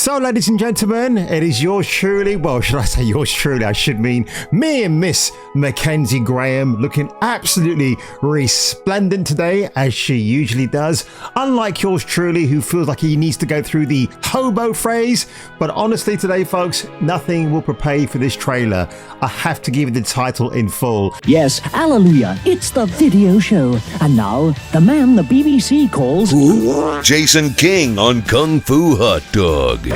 So, ladies and gentlemen, it is yours truly. Well, should I say yours truly? I should mean me and Miss Mackenzie Graham, looking absolutely resplendent today, as she usually does. Unlike yours truly, who feels like he needs to go through the hobo phrase. But honestly, today, folks, nothing will prepare you for this trailer. I have to give you the title in full. Yes, hallelujah. It's the video show. And now, the man the BBC calls Jason King on Kung Fu Hot Dog.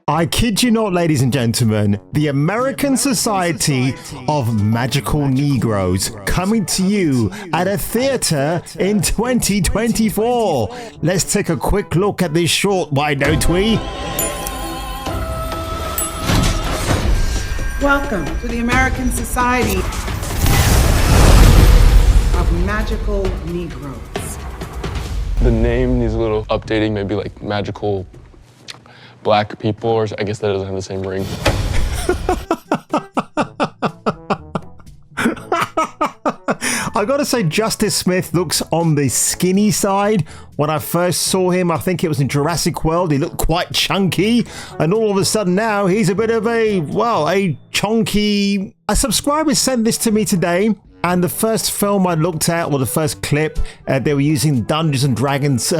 I kid you not, ladies and gentlemen, the American Society of Magical Negroes coming to you at a theatre in 2024. Let's take a quick look at this short, why don't we? Welcome to the American Society of Magical Negroes. The name needs a little updating, maybe like magical black people, or I guess that doesn't have the same ring. I gotta say, Justice Smith looks on the skinny side. When I first saw him, I think it was in Jurassic World, he looked quite chunky, and all of a sudden now he's a bit of a chunky. A subscriber sent this to me today, and the first film I looked at, or the first clip, they were using Dungeons and Dragons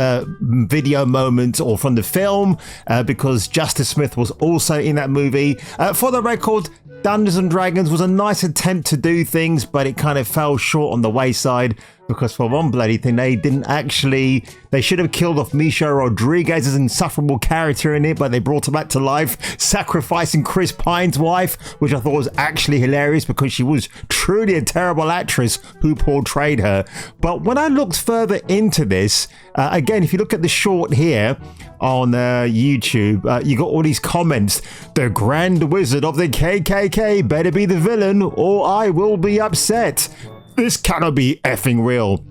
video moments or from the film, because Justice Smith was also in that movie. For the record, Dungeons and Dragons was a nice attempt to do things, but it kind of fell short on the wayside, because for one bloody thing, they should have killed off Misha Rodriguez's insufferable character in it, but they brought him back to life, sacrificing Chris Pine's wife, which I thought was actually hilarious because she was truly a terrible actress who portrayed her. But when I looked further into this, again, if you look at the short here on YouTube, you got all these comments. The Grand Wizard of the KKK better be the villain or I will be upset. This cannot be effing real.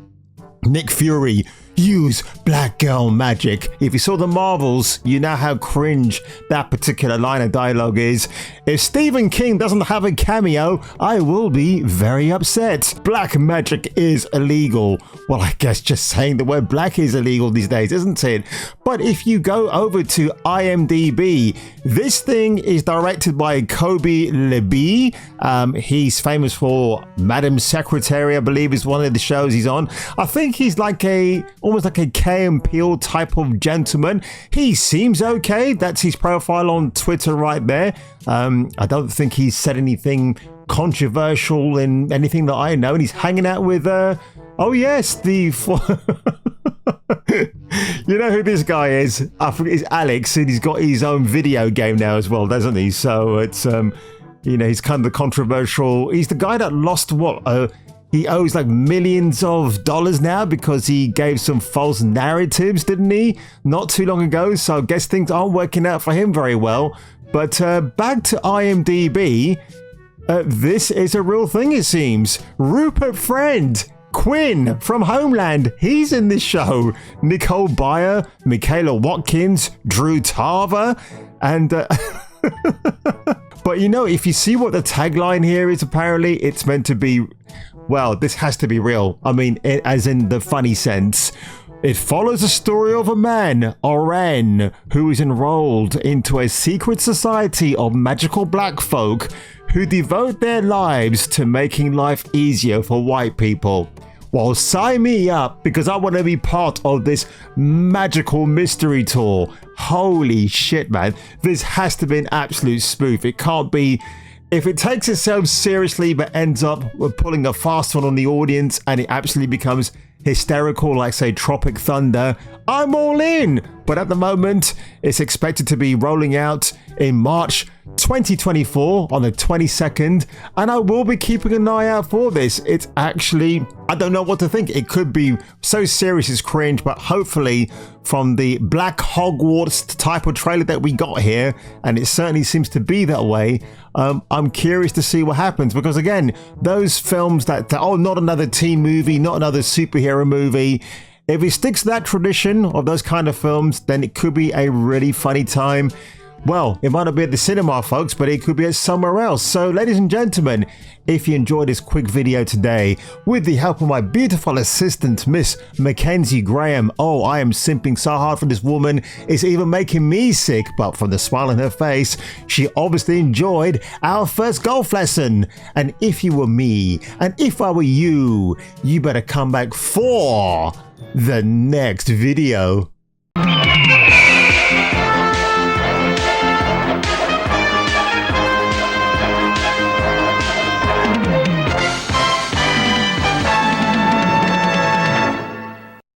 Nick Fury, use black girl magic. If you saw the Marvels, you know how cringe that particular line of dialogue is. If Stephen King doesn't have a cameo, I will be very upset. Black magic is illegal. Well, I guess just saying the word black is illegal these days, isn't it? But if you go over to IMDb, this thing is directed by Kobe Leby. He's famous for Madam Secretary, I believe is one of the shows he's on. I think he's like almost like a Key and Peele type of gentleman. He seems okay. That's his profile on Twitter right there. I don't think he's said anything controversial in anything that I know. And he's hanging out with, oh yes, you know who this guy is? I forget, it's Alex, and he's got his own video game now as well, doesn't he? So it's, he's kind of the controversial. He's the guy that lost he owes like millions of dollars now because he gave some false narratives, didn't he? Not too long ago. So I guess things aren't working out for him very well. But back to IMDb, this is a real thing, it seems. Rupert Friend, Quinn from Homeland, he's in this show. Nicole Byer, Michaela Watkins, Drew Tarver, and... But if you see what the tagline here is, apparently it's meant to be... Well, this has to be real. I mean, as in the funny sense. It follows the story of a man, Oren, who is enrolled into a secret society of magical black folk who devote their lives to making life easier for white people. Well, sign me up because I want to be part of this magical mystery tour. Holy shit, man. This has to be an absolute spoof. It can't be... If it takes itself seriously but ends up pulling a fast one on the audience and it absolutely becomes hysterical, like say Tropic Thunder, I'm all in. But at the moment, it's expected to be rolling out in March 2024 on the 22nd, and I will be keeping an eye out for this. It's actually, I don't know what to think. It could be so serious it's cringe, but hopefully from the Black Hogwarts type of trailer that we got here, and it certainly seems to be that way, I'm curious to see what happens, because again, those films that not another teen movie, not another superhero movie, if it sticks to that tradition of those kind of films, then it could be a really funny time. Well, it might not be at the cinema, folks, but it could be at somewhere else. So, ladies and gentlemen, if you enjoyed this quick video today, with the help of my beautiful assistant, Miss Mackenzie Graham, oh, I am simping so hard for this woman, it's even making me sick, but from the smile on her face, she obviously enjoyed our first golf lesson. And if you were me, and if I were you, you better come back for the next video.